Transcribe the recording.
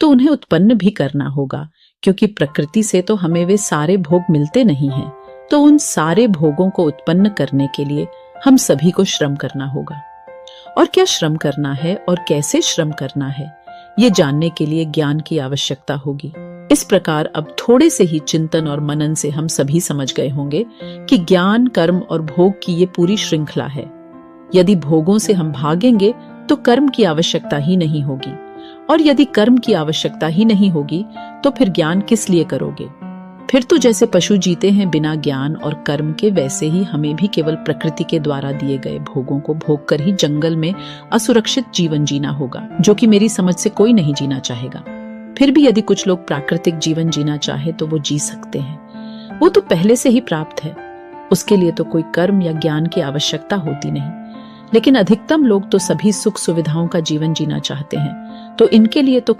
तो उन्हें उत्पन्न भी करना होगा, क्योंकि प्रकृति से तो हमें वे सारे भोग मिलते नहीं हैं। तो उन सारे भोगों को उत्पन्न करने के लिए हम सभी को श्रम करना होगा। और क्या श्रम करना है और कैसे श्रम करना है, ये जानने के लिए ज्ञान की आवश्यकता होगी। इस प्रकार अब थोड़े से ही चिंतन और मनन से हम सभी समझ गए होंगे कि ज्ञान, कर्म और भोग की ये पूरी श्रृंखला है। यदि भोगों से हम भागेंगे तो कर्म की आवश्यकता ही नहीं होगी, और यदि कर्म की आवश्यकता ही नहीं होगी तो फिर ज्ञान किस लिए करोगे? फिर तो जैसे पशु जीते हैं बिना ज्ञान और कर्म के, वैसे ही हमें भी केवल प्रकृति के द्वारा दिए गए भोगों को भोग कर ही जंगल में असुरक्षित जीवन जीना होगा, जो कि मेरी समझ से कोई नहीं जीना चाहेगा। फिर भी यदि कुछ लोग प्राकृतिक जीवन जीना चाहे तो वो जी सकते हैं, वो तो पहले से ही प्राप्त है। उसके लिए तो कोई कर्म या ज्ञान की आवश्यकता होती नहीं। लेकिन अधिकतम लोग तो सभी सुख सुविधाओं का जीवन जीना चाहते हैं, तो इनके लिए तो